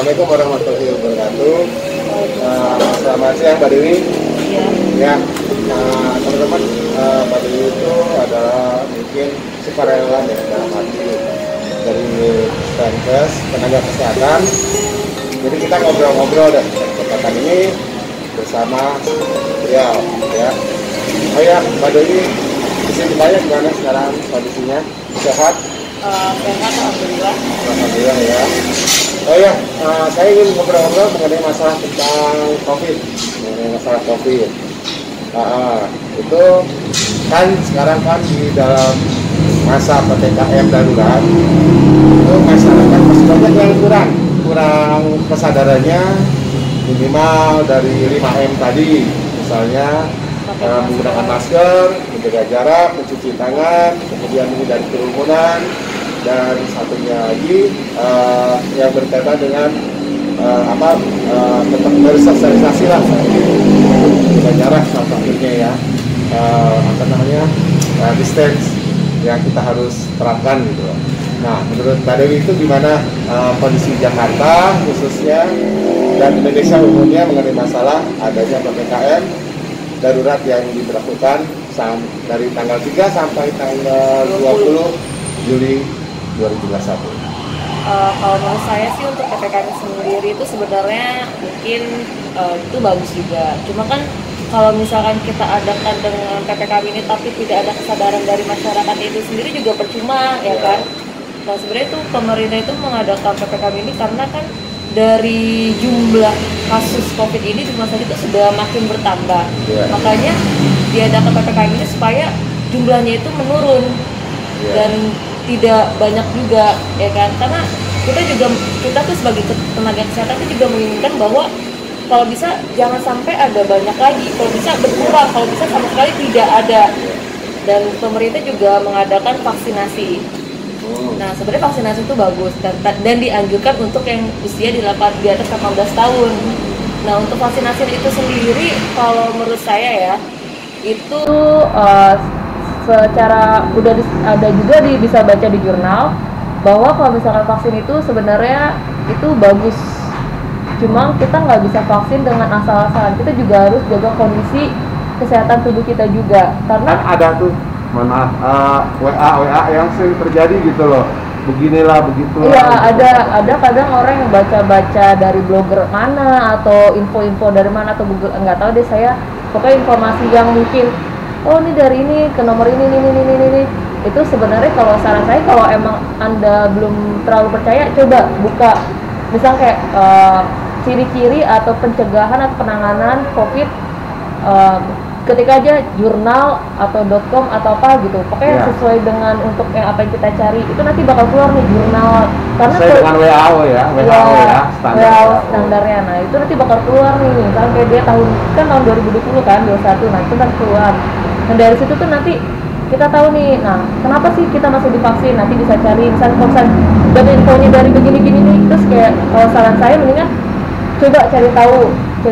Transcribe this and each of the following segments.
Assalamualaikum warahmatullahi wabarakatuh. Selamat siang Mbak Dewi. Ya, teman-teman, Mbak Dewi itu adalah mungkin sukarelawan ya dalam arti dari Stankes tenaga kesehatan. Jadi kita ngobrol-ngobrol dan kesempatan ini bersama beliau ya. Oh ya, Mbak Dewi, bisa ditanya gimana sekarang kondisinya? Sehat? Sehat, alhamdulillah. Alhamdulillah ya. Oh ya, saya ingin ngobrol-ngobrol mengenai masalah tentang COVID, mengenai masalah COVID. Itu kan sekarang kan di dalam masa PPKM darurat, itu masyarakat masih banyak yang kurang kesadarannya, minimal dari 5M tadi, misalnya menggunakan masker, menjaga jarak, mencuci tangan, kemudian menghindari kerumunan, dan satunya lagi yang berkaitan dengan tetap bersosialisasi lah, menjaga jarak salah satunya ya, distance yang kita harus terapkan gitu. Nah, menurut Mbak Dewi itu gimana kondisi Jakarta khususnya dan Indonesia umumnya mengenai masalah adanya PPKM darurat yang diberlakukan dari tanggal 3 sampai tanggal 20 Juli 2021. Kalau menurut saya sih untuk PPKM sendiri itu sebenarnya mungkin itu bagus juga. Cuma kan kalau misalkan kita adakan dengan PPKM ini tapi tidak ada kesadaran dari masyarakat itu sendiri juga percuma ya kan. Nah sebenarnya itu pemerintah itu mengadakan PPKM ini karena kan dari jumlah kasus COVID ini di masa itu sudah makin bertambah. Makanya diadakan PPKM ini supaya jumlahnya itu menurun dan tidak banyak juga ya kan, karena kita tuh sebagai tenaga kesehatan itu juga menginginkan bahwa kalau bisa jangan sampai ada banyak lagi, kalau bisa berkurang, kalau bisa sama sekali tidak ada. Dan pemerintah juga mengadakan vaksinasi. Nah sebenarnya vaksinasi itu bagus dan dianjurkan untuk yang usia di atas 18 tahun. Nah untuk vaksinasi itu sendiri kalau menurut saya ya itu secara udah ada juga bisa baca di jurnal bahwa kalau misalkan vaksin itu sebenarnya itu bagus. Cuma kita nggak bisa vaksin dengan asal-asalan, kita juga harus jaga kondisi kesehatan tubuh kita juga. Karena ada tuh, mohon maaf, WA yang sering terjadi gitu loh, beginilah begitu. Iya, ada kadang orang yang baca dari blogger mana atau info-info dari mana atau Google, nggak tahu deh saya. Pokoknya informasi yang mungkin ini dari ini ke nomor ini. Itu sebenarnya kalau saran saya, kalau emang Anda belum terlalu percaya, coba buka misal kayak ciri-ciri atau pencegahan atau penanganan COVID, ketika aja jurnal atau .com atau apa gitu, pokoknya sesuai dengan untuk yang apa yang kita cari, itu nanti bakal keluar nih jurnal. Karena sesuai dengan WHO ya, standarnya. Nah itu nanti bakal keluar nih, misalnya kayak dia tahun 2020 kan, 21, nah itu kan keluar. Dan dari situ tuh nanti kita tahu nih, nah kenapa sih kita masih divaksin, nanti bisa cari misalnya konsen dari infonya dari begini-gini nih. Terus kayak kalau saran saya mendingan coba cari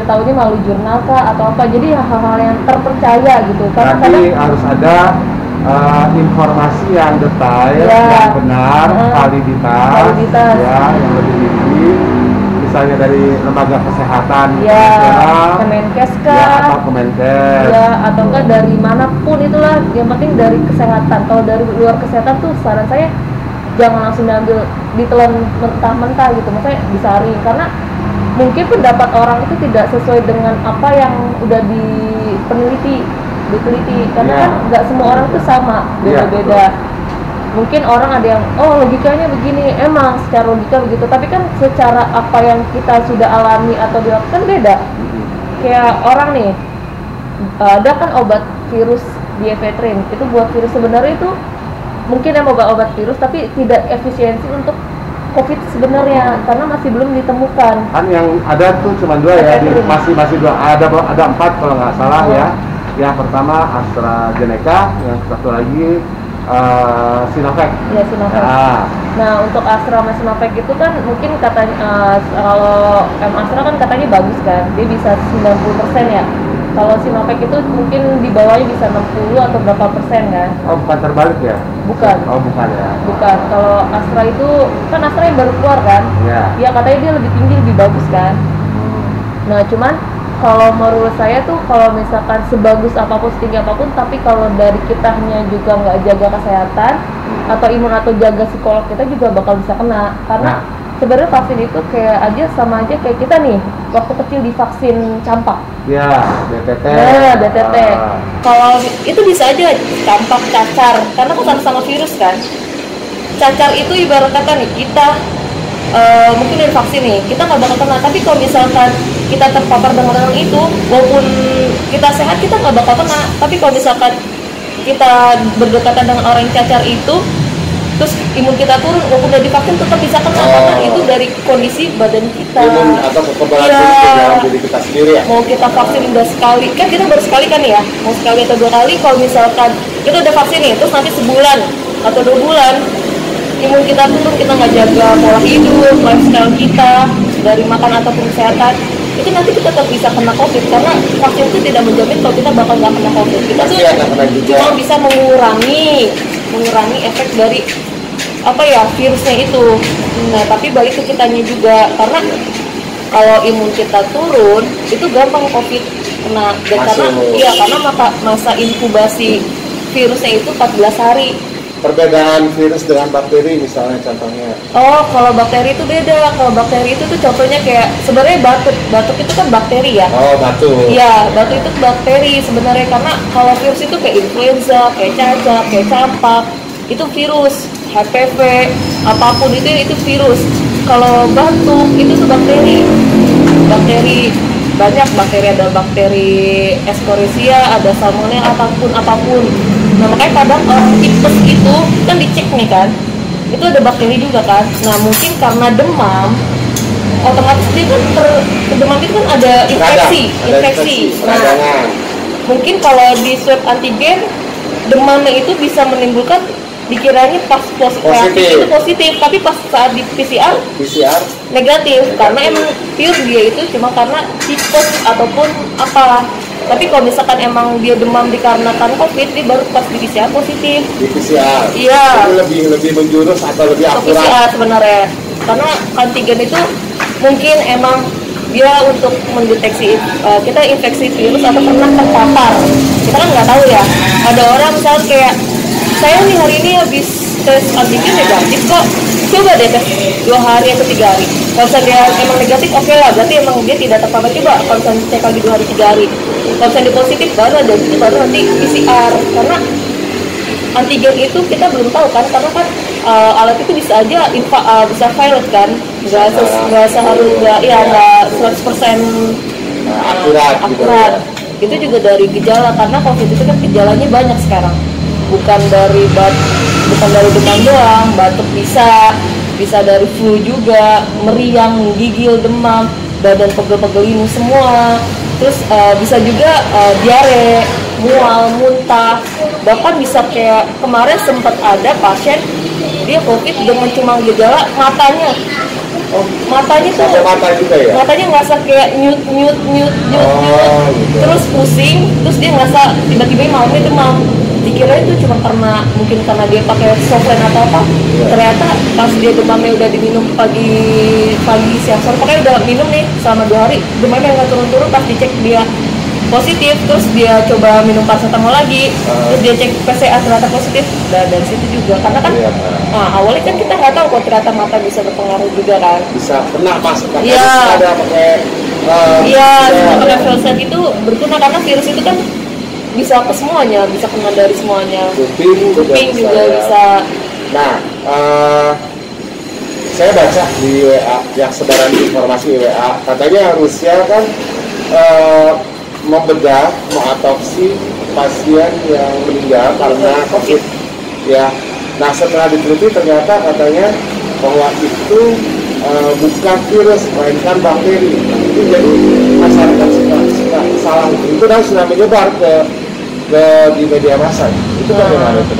tahunya melalui jurnal kah atau apa, jadi hal-hal yang terpercaya gitu. Karena nanti harus ada informasi yang detail, yang benar, validitas ya, yang lebih tinggi, misalnya dari lembaga kesehatan nasional, Kemenkes kah, atau Kemenkes atau enggak dari manapun itulah, yang penting dari kesehatan. Kalau dari luar kesehatan tuh saran saya jangan langsung diambil, ditelan mentah-mentah gitu, maksudnya disaring, karena mungkin pendapat orang itu tidak sesuai dengan apa yang udah diteliti, karena kan nggak semua orang tuh sama, beda-beda. Mungkin orang ada yang logikanya begini, emang secara logika begitu, tapi kan secara apa yang kita sudah alami atau dilakukan beda. Kayak orang nih, ada kan obat virus diepetrin, itu buat virus, sebenarnya itu mungkin yang obat virus tapi tidak efisiensi untuk COVID sebenarnya, karena masih belum ditemukan. Kan yang ada tuh cuma 2 ya, masih 2, ada 4 kalau nggak salah ya. Yang pertama AstraZeneca, yang satu lagi Sinovac. Ya, Sinovac. Nah untuk Astra sama Sinovac itu kan mungkin katanya kalau Astra kan katanya bagus kan, dia bisa 90% ya Kalau Sinovac itu mungkin di bawahnya bisa 60 atau berapa persen kan? Oh, bukan terbalik ya? Bukan. Oh, bukan ya? Bukan. Kalau Astra itu kan Astra yang baru keluar kan? Iya. Ya katanya dia lebih tinggi, lebih bagus kan? Nah cuman kalau menurut saya tuh kalau misalkan sebagus apapun, setinggi apapun, tapi kalau dari kitanya juga nggak jaga kesehatan atau imun atau jaga psikolog kita juga bakal bisa kena. Karena sebenarnya vaksin itu kayak aja sama aja kayak kita nih waktu kecil divaksin campak. Ya, DTT. Nah, DTT. Kalau itu bisa aja campak, cacar, karena kan sama-sama virus kan. Cacar itu ibarat kata nih kita mungkin dari vaksin nih kita nggak bakal kena, tapi kalau misalkan kita terpapar dengan itu, walaupun kita sehat kita nggak bakal kena, tapi kalau misalkan kita berdekatan dengan orang yang cacar itu, terus imun kita turun, walaupun udah divaksin tetap bisa kena karena itu dari kondisi badan kita. Imun atau kekebalan tubuh dalam diri kita sendiri ya. Mau kita vaksin udah sekali, kan kita baru sekali kan ya, mau sekali atau 2 kali, kalau misalkan kita udah vaksin nih, terus nanti sebulan atau 2 bulan imun kita turun, kita nggak jaga pola hidup, lifestyle kita dari makan ataupun kesehatan, itu nanti kita tetap bisa kena COVID karena vaksin itu tidak menjamin kalau kita bakal nggak kena COVID. Kita tuh cuma bisa mengurangi efek dari apa ya virusnya itu. Nah tapi balik ke kitanya juga, karena kalau imun kita turun itu gampang COVID kena. Dan karena masa inkubasi virusnya itu 14 hari. Perbedaan virus dengan bakteri misalnya contohnya. Oh, kalau bakteri itu beda. Kalau bakteri itu tuh contohnya kayak sebenarnya batuk itu kan bakteri ya. Oh, batuk. Iya, batuk itu bakteri sebenarnya, karena kalau virus itu kayak influenza, kayak cacar, kayak campak, itu virus. HPV, apapun itu virus. Kalau batuk itu tuh bakteri. Bakteri banyak bakteri, ada bakteri Escherichia, ada Salmonella, apapun. Nah makanya kadang orang tipes itu kan dicek nih kan, itu ada bakteri juga kan. Nah mungkin karena demam, otomatis dia kan demam itu kan ada infeksi. Nah mungkin kalau di swab antigen demamnya itu bisa menimbulkan dikiranya pas reaksi itu positif, tapi pas saat di PCR negatif karena emang pure dia itu cuma karena tipes ataupun apa. Tapi kalau misalkan emang dia demam dikarenakan COVID, dia baru pas di PCR positif. Di PCR? Iya. Itu lebih menjurus atau lebih akurat? PCR sebenarnya. Karena antigen itu mungkin emang dia untuk mendeteksi kita infeksi virus atau pernah terpapar. Kita kan nggak tahu ya. Ada orang misalnya kayak, saya nih hari ini habis tes antigen negatif kok. Coba deh tes 2 hari atau 3 hari. Kalau misalnya dia emang negatif, oke lah, berarti emang dia tidak terpapar. Coba kalau misalnya cek lagi 2 hari 3 hari. Kalau misalnya positif baru ada itu baru nanti PCR, karena antigen itu kita belum tahu kan, karena kan alat itu bisa aja bisa pilot kan, nggak seharus nggak 100% akurat. Itu juga dari gejala, karena COVID itu kan gejalanya banyak sekarang, bukan dari demam doang, batuk bisa dari flu juga, meriang, gigil, demam, badan pegel-pegel ini semua. Terus bisa juga diare, mual, muntah, bahkan bisa kayak kemarin sempat ada pasien dia COVID dengan cuma gejala matanya. Matanya tuh mata juga ya? Matanya ngerasa kayak nyut, gitu. Terus pusing, terus dia ngerasa tiba-tiba malamnya demam. Dikira itu cuma mungkin karena dia pakai softline atau apa. Ternyata pas dia demamnya udah diminum pagi siang sore, pokoknya udah minum nih selama 2 hari, demamnya nggak turun-turun. Pas dicek dia positif, terus dia coba minum paracetamol lagi, terus dia cek PCA ternyata positif. Dan dari situ juga, karena kan awalnya kan kita nggak tahu kok ternyata mata bisa berpengaruh juga kan. Bisa kena pas ada pakai pakai velvet itu berguna, karena virus itu kan bisa ke semuanya, bisa kena dari semuanya. Kuping juga bisa. Nah, saya baca di WA yang sebaran informasi WA, katanya Rusia kan membedah, mengotopsi pasien yang meninggal karena COVID. Ya, nah setelah diteliti ternyata katanya bahwa itu bukan virus, melainkan bakteri. Itu jadi masyarakat suka salah. Itu dan sudah menyebar di media massa. Itu bagaimana itu?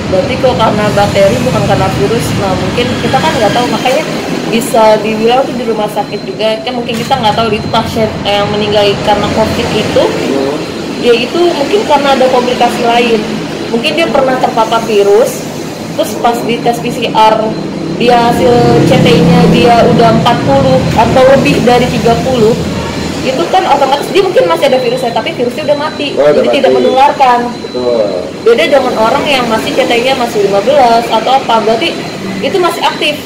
Berarti kok karena bakteri bukan karena virus. Nah mungkin kita kan nggak tahu, makanya bisa dibilang tuh di rumah sakit juga kan, mungkin kita nggak tahu itu pasien yang meninggal karena COVID itu dia itu mungkin karena ada komplikasi lain, mungkin dia pernah terpapar virus, terus pas di tes PCR dia hasil CT-nya dia udah 40 atau lebih dari 30, itu kan otomatis dia mungkin masih ada virusnya tapi virusnya udah mati, jadi tidak menularkan. Beda dengan orang yang masih CT-nya masih 15 atau apa, berarti itu masih aktif,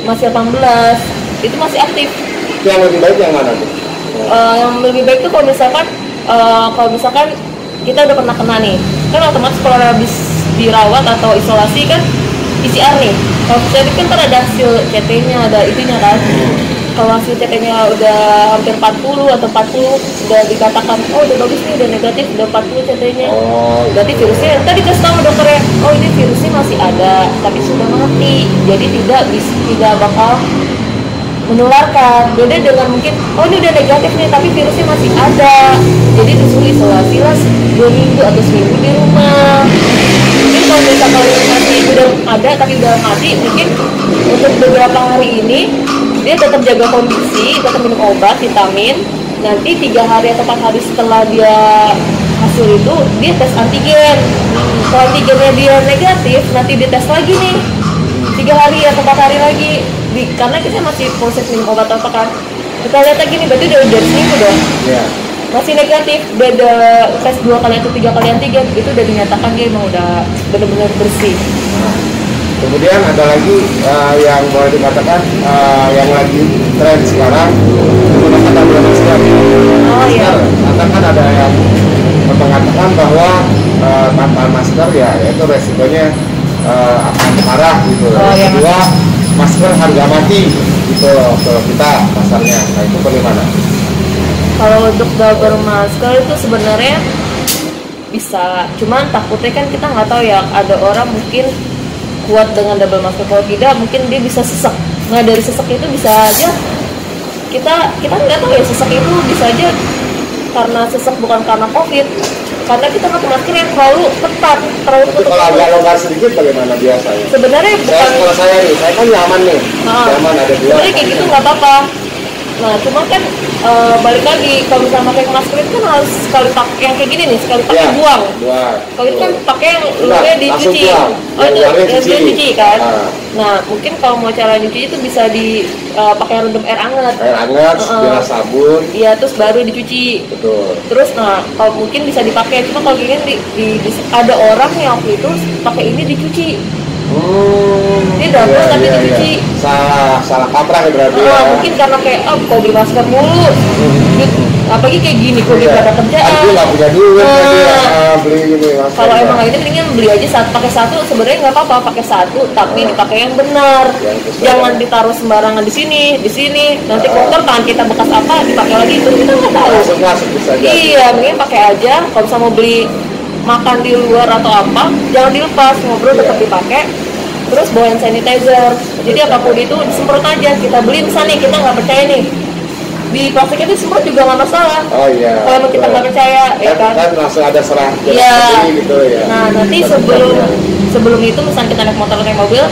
masih 18 itu masih aktif. Yang lebih baik yang mana tuh? Yang lebih baik tuh kalau misalkan kita udah pernah kena nih, kan otomatis kalau habis dirawat atau isolasi kan PCR nih. Kalau PCR kan ada hasil CT-nya, ada itunya kan. Kalau hasil CT-nya udah hampir 40 atau 40 udah dikatakan oh udah bagus nih, udah negatif, udah 40 CT-nya. Berarti virusnya tadi kasih tahu dokternya, oh ini virusnya masih ada tapi sudah mati. Jadi tidak bakal menularkan. Beda dengan mungkin oh ini udah negatif nih tapi virusnya masih ada, jadi disuruh isolasi lah 2 minggu atau seminggu di rumah. Mungkin kalau misalkan masih udah ada tapi udah mati, mungkin untuk beberapa hari ini dia tetap jaga kondisi, tetap minum obat, vitamin. Nanti 3 hari atau 4 hari setelah dia hasil itu dia tes antigen. Kalau antigennya dia negatif, nanti dia tes lagi nih 3 hari atau 4 hari lagi. Karena kita masih proses minum obat apa kan, kita lihat lagi nih berarti udah seminggu dong. Masih negatif, beda tes 2 kali atau 3 kali antigen itu udah dinyatakan dia emang udah benar-benar bersih. Kemudian ada lagi yang boleh dikatakan yang lagi tren sekarang menggunakan double masker. Karena kan ada yang mengatakan bahwa tanpa masker ya itu resikonya akan parah gitu. Kedua, masker harga mati gitu kalau kita pasarnya. Nah itu bagaimana? Kalau untuk double masker itu sebenarnya bisa, cuman takutnya kan kita nggak tahu ya, ada orang mungkin kuat dengan double masker, kalau tidak mungkin dia bisa sesek. Nah dari sesek itu bisa aja kita nggak tahu ya, sesek itu bisa aja karena sesek bukan karena COVID, karena kita pakai masker yang terlalu ketat, terlalu tutup. Kalau agak longgar sedikit bagaimana biasanya? Sebenarnya bukan. Kalau saya kan nyaman nih, nyaman ada 2. Sebenarnya kayak gitu nggak apa-apa. Nah cuma kan balik lagi, kalau misalnya pakai masker itu kan harus sekali pakai yang kayak gini nih, sekali pakai buang. Kalau itu kan pakai yang luarnya dicuci. Oh itu dia dicuci kan. Nah mungkin kalau mau cara nyuci itu bisa pakai rendam air hangat. Biar sabun. Iya, terus baru dicuci. Betul. Terus kalau mungkin bisa dipakai, cuma kalau gini ada orang yang waktu itu pakai ini dicuci. Dia double tapi dicuci. Salah kaprah ya berarti ya. Mungkin karena kayak kok di masker mulu. Apalagi kayak gini kalau dia ada kerjaan. Aku nggak punya duit beli gini masker. Kalau emang ini mendingan beli aja pakai satu, sebenarnya nggak apa-apa pakai satu, tapi dipakai yang benar. Jangan ditaruh sembarangan di sini. Nanti kotor tangan kita bekas apa dipakai lagi itu kita nggak tahu. Iya, mending pakai aja. Kalau misalnya mau beli makan di luar atau apa, jangan dilepas, ngobrol tetap dipakai. Terus bawa hand sanitizer. Jadi apapun itu disemprot aja. Kita beli misalnya kita nggak percaya nih, di plastik itu disemprot juga nggak masalah. Kalau emang kita nggak percaya, ya kan? Langsung ada serah. Iya. Gitu ya. Nah nanti sebelum itu misalnya kita naik motor atau naik mobil,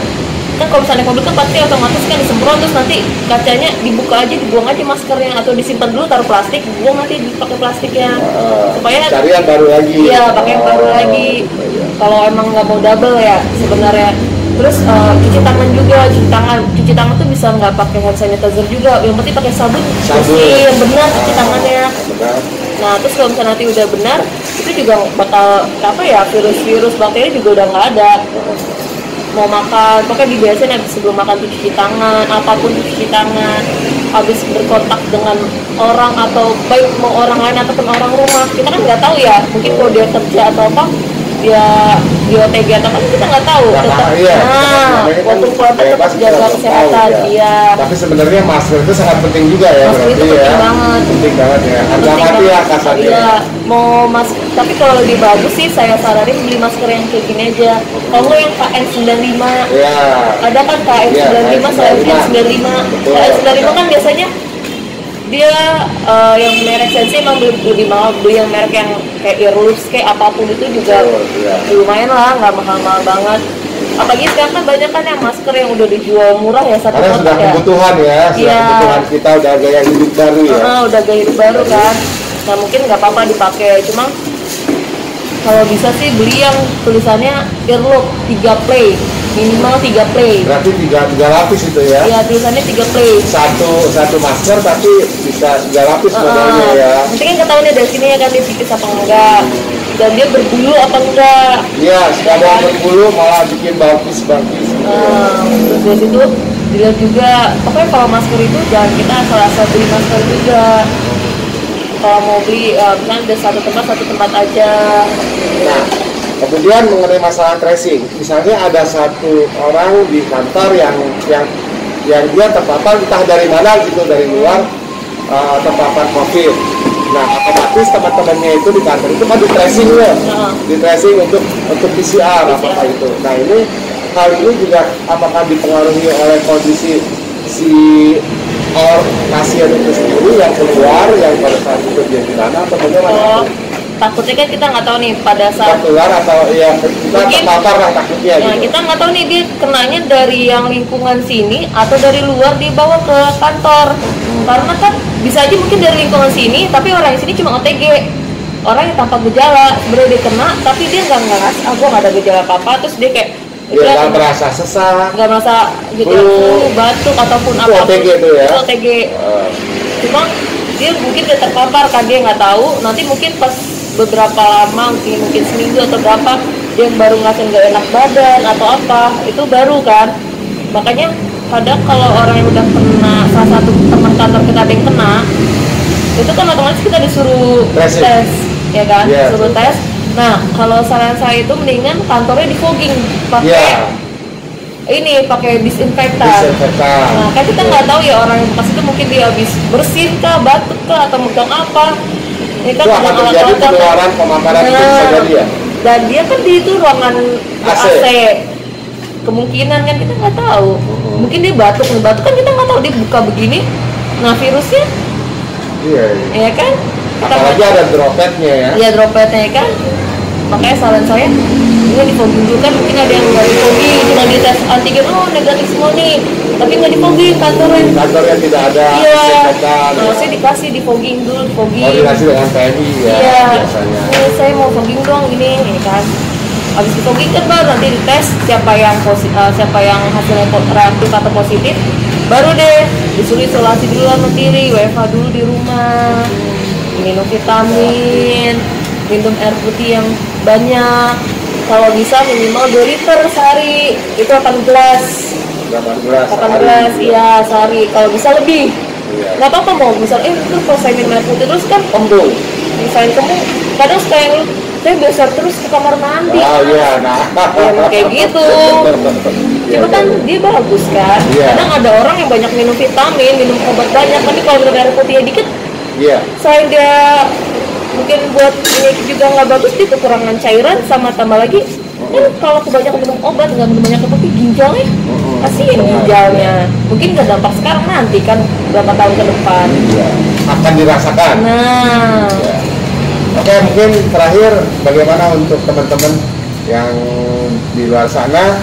kan kalau misalnya naik mobil kan pasti otomatis kan disemprot, terus nanti kacanya dibuka aja, dibuang aja maskernya, atau disimpan dulu taruh plastik, buang nanti dipakai plastiknya supaya cari yang baru lagi. Iya, pakai yang baru lagi. Kalau emang nggak mau double ya sebenarnya. Terus cuci tangan tuh bisa nggak pakai hand sanitizer juga, yang penting pakai sabun bersih yang benar, cuci tangannya. Nah terus kalau misalnya nanti udah benar, itu juga bakal virus bakteri juga udah nggak ada. Mau makan, pokoknya dibiasain habis sebelum makan tuh cuci tangan, apapun cuci tangan. Habis berkontak dengan orang atau baik mau orang lain ataupun orang rumah, kita kan nggak tahu ya, mungkin kalau dia kerja atau apa, dia di OTG atau apa kita nggak tahu. Waktu pulang tetap jaga kesehatan. Tapi sebenarnya masker itu sangat penting juga ya. Masker itu penting banget. Penting banget ya. Harga mati ya kasarnya. Iya, mau masker. Tapi kalau lebih bagus sih saya saranin beli masker yang kayak gini aja. Kalau yang KN95, ada kan KN95 sama KN95. KN95 kan biasanya dia yang merek Sensi emang lebih mahal, beli yang merek yang kayak Earloops kayak apapun itu juga lumayan lah, nggak mahal-mahal banget. apalagi sekarang kan banyak kan yang masker yang udah dijual murah ya satu Karena kotak sudah ya. kebutuhan ya, sudah Iya. kebutuhan kita, udah gaya hidup baru ya. Udah gaya hidup baru kan. Nah mungkin nggak apa-apa dipakai, cuma kalau bisa sih beli yang tulisannya earlobe 3 play, minimal 3 play. Berarti tiga lapis itu ya. Iya tulisannya 3 play. Satu masker tapi bisa 3 lapis modelnya ya. Nanti kan ketahuan dari sini ya kan dia tipis apa enggak, dan dia berbulu apa enggak. Iya, sekadar berbulu malah bikin bagus-bagus. Terus dari situ dilihat juga, pokoknya kalau masker itu jangan kita asal-asal beli masker juga. Kalau mau beli, misalnya ada satu tempat aja. Nah, kemudian mengenai masalah tracing, misalnya ada satu orang di kantor yang dia terpapar entah dari mana gitu, dari luar terpapar COVID. Nah, otomatis teman-temannya itu di kantor itu kan di tracing loh, di tracing untuk PCR apakah itu. Nah, hal ini juga apakah dipengaruhi oleh kondisi si pasien itu sendiri yang keluar, yang pada saat itu dia di mana atau bagaimana? Takutnya kan kita nggak tahu nih pada saat tertular atau ya kita terpapar lah takutnya nah, gitu. kita nggak tahu nih dia kenanya dari yang lingkungan sini atau dari luar dibawa ke kantor. Karena kan bisa aja mungkin dari lingkungan sini tapi orang sini cuma OTG, orang yang tanpa gejala sebenarnya dia kena tapi dia nggak ngerasa gue nggak ada gejala apa terus dia kayak dia nggak merasa sesak, nggak merasa gejala flu, batuk ataupun apapun. OTG itu ya. OTG. Cuma dia mungkin dia terpapar kan dia nggak tahu, nanti mungkin pas beberapa lama mungkin seminggu atau berapa dia baru ngerasain nggak enak badan atau apa, itu baru kan. Makanya kadang kalau orang yang udah kena, salah satu teman kantor kita ada yang kena, itu kan otomatis kita disuruh tes ya kan, suruh tes. Nah kalau saran saya itu mendingan kantornya di fogging pakai ini, pakai disinfektan. Nah kan kita nggak tahu ya orang yang bekas itu mungkin dia habis bersin kah, batuk kah, atau megang apa. Ini kan akan terjadi penularan pemaparan itu bisa jadi ya. Dan dia kan di itu ruangan AC. Kemungkinan kan kita nggak tahu. Mungkin dia batuk kan kita nggak tahu dia buka begini. Nah virusnya, iya kan? Apalagi ada dropletnya ya. Iya dropletnya kan. Makanya saran saya ini di fogging dulu kan, mungkin ada yang nggak di fogging, cuma di tes antigen, negatif semua nih, tapi nggak di fogging kantornya tidak ada. Nah saya dikasih di fogging dulu, di fogging koordinasi dengan PMI ya biasanya. Saya mau fogging dong ini kan. Habis di fogging kan baru nanti dites siapa yang hasilnya reaktif atau positif, baru deh disuruh isolasi dulu sama diri, WFH dulu di rumah, minum vitamin, minum air putih yang banyak, kalau bisa minimal 2 liter sehari, itu 8 gelas iya sehari, kalau bisa lebih. Nggak apa-apa mau misalnya itu kalau saya minum air putih terus kan kembung, misalnya kamu kadang suka yang saya biasa terus ke kamar mandi kayak gitu. Cuma kan dia bagus kan, kadang ada orang yang banyak minum vitamin, minum obat banyak, tapi kalau minum air putihnya dikit selain dia mungkin buat ini juga nggak bagus, dia kekurangan cairan, sama tambah lagi kan kalau kebanyakan minum obat nggak minum banyak kopi, ginjalnya kasihin ginjalnya, mungkin nggak dampak sekarang, nanti kan berapa tahun ke depan akan dirasakan. Oke, mungkin terakhir bagaimana untuk teman-teman yang di luar sana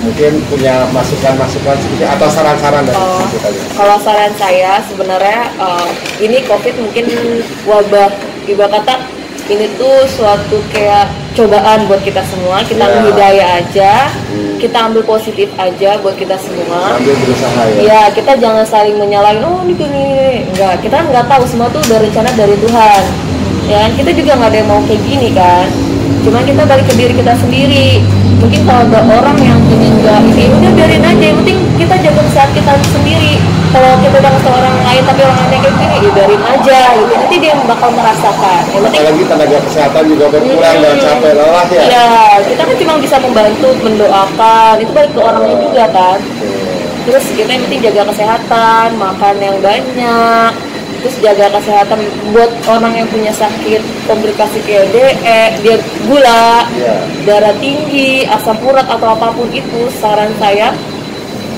mungkin punya masukan-masukan sedikit atau saran-saran dari kita? Kalau saran saya sebenarnya ini COVID mungkin wabah, ibarat kata ini tuh suatu kayak cobaan buat kita semua. Kita ambil hidayah aja, kita ambil positif aja buat kita semua. Ambil berusaha ya. Ya kita jangan saling menyalahin, ini gini, enggak. Kita nggak tahu, semua tuh udah rencana dari Tuhan. Ya kita juga nggak ada yang mau kayak gini kan. Cuma kita balik ke diri kita sendiri. Mungkin kalau ada orang yang enggak ini, udah biarin aja. Yang penting kita jaga kesehatan kita sendiri. Kalau kita udah ngasih orang lain tapi orang lain kayak gini, ya biarin aja gitu. Nanti dia bakal merasakan. Yang penting, apalagi tenaga kesehatan juga berkurang dan capek lelah ya. Iya, kita kan cuma bisa membantu, mendoakan. Itu balik ke orangnya juga kan. Terus kita yang penting jaga kesehatan, makan yang banyak. Terus jaga kesehatan buat orang yang punya sakit komplikasi kayak dia gula, darah tinggi, asam urat atau apapun itu, saran saya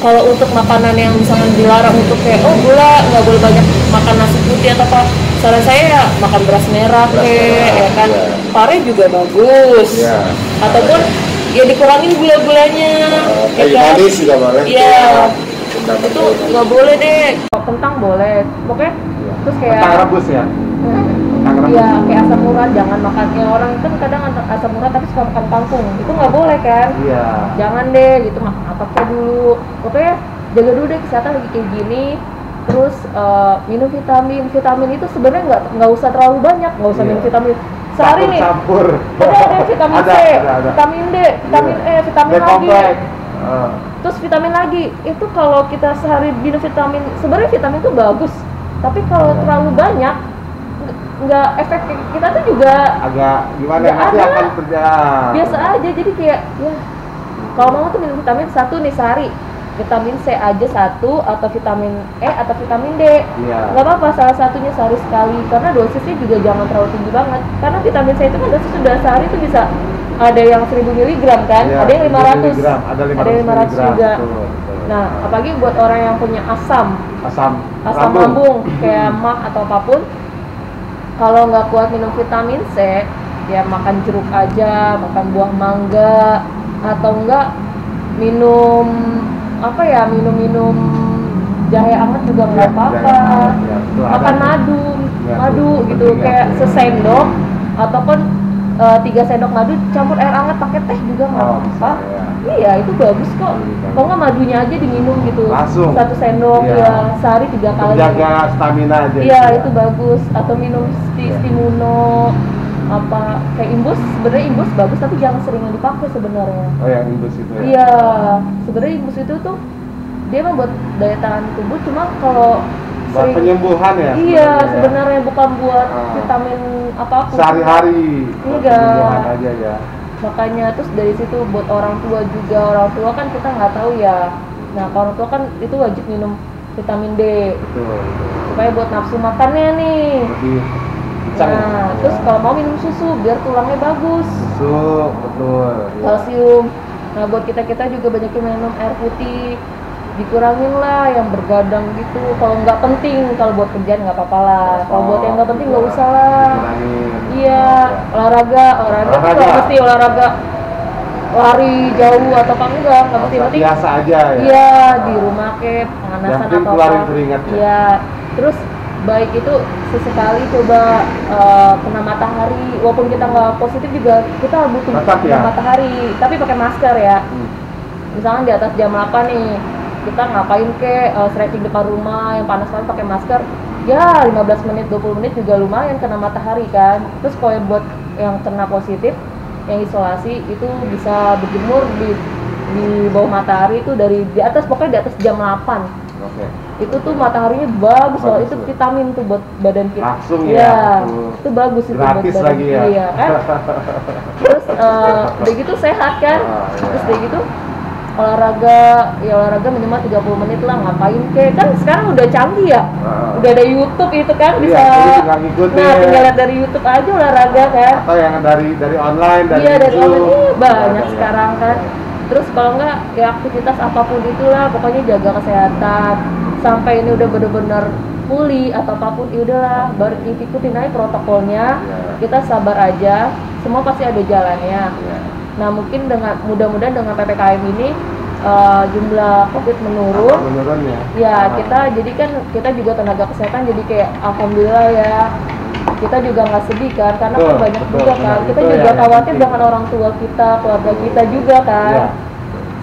kalau untuk makanan yang misalnya dilarang untuk kayak gula nggak boleh banyak makan nasi putih atau apa, saran saya ya makan beras merah ya kan, pare juga bagus, ataupun ya dikurangin gula-gulanya. Kayak manis juga boleh. Iya. Kentang Itu nggak boleh deh. Kentang boleh. Pokoknya terus kayak kentang rebus ya. Kentang rebus. Iya, kayak asam urat jangan makan. Ya orang itu kadang asam urat tapi suka makan kangkung. Itu nggak boleh kan? Iya. Jangan deh gitu, makan apa dulu. Pokoknya jaga dulu deh kesehatan lagi kayak gini. Terus minum vitamin itu sebenarnya nggak usah terlalu banyak, nggak usah minum vitamin sehari nih. Campur. Ada vitamin C, ada. vitamin D, vitamin E, vitamin lagi. Terus vitamin lagi itu kalau kita sehari minum vitamin, sebenarnya vitamin itu bagus, tapi kalau terlalu banyak nggak efek kita tuh juga agak gimana nanti akan terjadi biasa aja. Jadi kayak ya kalau mau tuh minum vitamin satu nih sehari, vitamin C aja satu, atau vitamin E atau vitamin D. Iya. Nggak apa-apa salah satunya sehari sekali, karena dosisnya juga jangan terlalu tinggi banget, karena vitamin C itu kan dosis sudah sehari itu bisa ada yang 1000 mg kan, ya, ada yang 500, ada 500 juga. betul. Nah apalagi buat orang yang punya asam lambung kayak mah atau apapun, kalau nggak kuat minum vitamin C ya makan jeruk aja, makan buah mangga, atau enggak minum minum jahe anget juga nggak apa-apa. Makan madu gitu kayak sesendok ataupun 3 sendok madu campur air hangat pakai teh juga nggak apa-apa. Iya itu bagus kok. Kalau nggak madunya aja diminum gitu langsung 1 sendok ya sehari 3 kali. Jaga stamina aja. Iya itu bagus. Atau minum stimuno apa kayak imbus, sebenarnya imbus bagus tapi jangan sering yang dipakai sebenarnya. Oh yang imbus itu ya? Iya, sebenarnya imbus itu tuh dia mah buat daya tahan tubuh, cuma kalau buat penyembuhan ya? Iya, sebenarnya bukan buat vitamin apapun. Sehari-hari. Enggak. Aja ya. Makanya terus dari situ buat orang tua juga, orang tua kan kita nggak tahu ya. Nah kalau orang tua kan itu wajib minum vitamin D. Betul. Supaya buat nafsu makannya nih. Nah, terus kalau mau minum susu biar tulangnya bagus. Susu, betul. Kalsium. Nah, buat kita juga banyakin minum air putih. Dikurangin lah yang bergadang gitu. Kalau nggak penting, kalau buat kerjaan nggak apa-apa lah. Kalau buat yang nggak penting nggak usah lah. Iya, olahraga tuh nggak mesti olahraga lari jauh atau apa enggak mesti penting. Biasa aja ya. Iya, di rumah kayak pemanasan atau apa. Iya, terus baik itu sesekali coba kena matahari, walaupun kita nggak positif juga kita butuh kena matahari, tapi pakai masker ya. Misalnya di atas jam 8 nih kita ngapain stretching depan rumah yang panas banget pakai masker ya 15 menit 20 menit juga lumayan kena matahari kan. Terus kalau buat yang kena positif yang isolasi itu bisa berjemur di bawah matahari itu dari di atas, pokoknya di atas jam 8. Itu tuh mataharinya bagus loh, itu vitamin tuh buat badan kita. Langsung ya itu bagus itu gratis buat badan lagi ya. Iya kan. Terus udah gitu sehat kan. Terus udah gitu olahraga minimal 30 menit lah, ngapain kan sekarang udah canggih ya. Udah ada YouTube itu kan bisa. Tinggal lihat dari YouTube aja olahraga kan. Atau yang dari online dari dari online banyak sekarang kan. Terus kalau enggak ya aktivitas apapun itulah, pokoknya jaga kesehatan sampai ini udah benar-benar pulih atau apapun, ya udahlah baru ikutin aja protokolnya. Kita sabar aja, semua pasti ada jalannya. Nah mungkin mudah-mudahan dengan PPKM ini jumlah COVID menurun ya. Kita juga tenaga kesehatan jadi kayak alhamdulillah ya. Kita juga nggak sedih kan, karena kan banyak juga kan. Kita juga khawatir dengan orang tua kita, keluarga kita juga kan.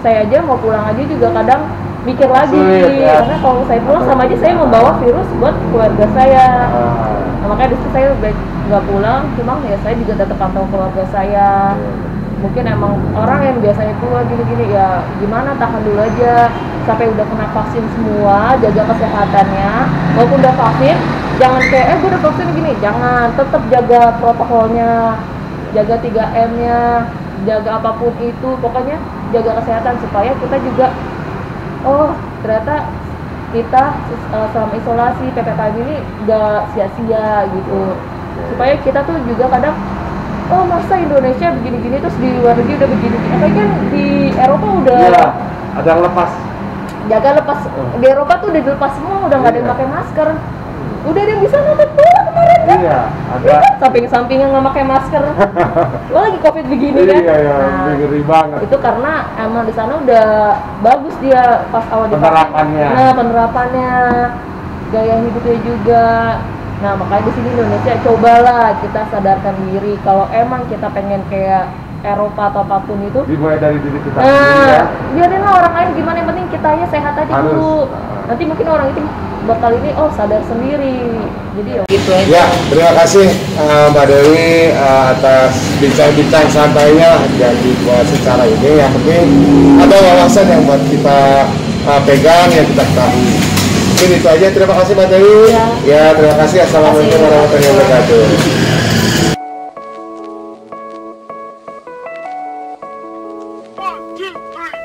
Saya aja mau pulang aja juga kadang mikir lagi, karena kalau saya pulang sama aja saya membawa virus buat keluarga saya. Nah, makanya disitu saya nggak pulang, cuma ya saya juga tetap pantau keluarga saya. Mungkin emang orang yang biasanya keluar gini-gini ya gimana, tahan dulu aja sampai udah kena vaksin semua, jaga kesehatannya. Walaupun udah vaksin, jangan kayak gue udah vaksin gini, jangan, tetap jaga protokolnya, jaga 3M-nya, jaga apapun itu, pokoknya jaga kesehatan supaya kita juga ternyata kita selama isolasi PPKM ini gak sia-sia gitu. Supaya kita tuh juga kadang masa Indonesia begini-gini terus di luar negeri udah begini-gini. Tapi kan di Eropa udah ada yang lepas. Di Eropa tuh udah dilepas semua, udah nggak ada yang pakai masker. Udah ada yang bisa nonton bola kemarin Iya, ada. Samping-sampingnya nggak pakai masker. Lo lagi covid begini kan? Iya, iya, ngeri banget. Itu karena emang di sana udah bagus dia pas awal Penerapannya. Nah, penerapannya, gaya hidupnya juga. Nah, makanya di sini Indonesia cobalah kita sadarkan diri kalau emang kita pengen kayak Eropa atau apapun itu. Dimulai dari diri kita Nah, sendiri ya. biarin lah orang lain gimana, yang penting kitanya sehat aja Harus. dulu. Nanti mungkin orang itu bakal ini sadar sendiri. Jadi gitu aja. Ya, terima kasih Mbak Dewi atas bincang-bincang santainya yang dibuat secara ini. Yang penting ada wawasan yang buat kita pegang, yang kita ketahui. Mungkin itu aja. Terima kasih Mbak Dewi. Ya, terima kasih. Assalamualaikum warahmatullahi wabarakatuh. One, two, three.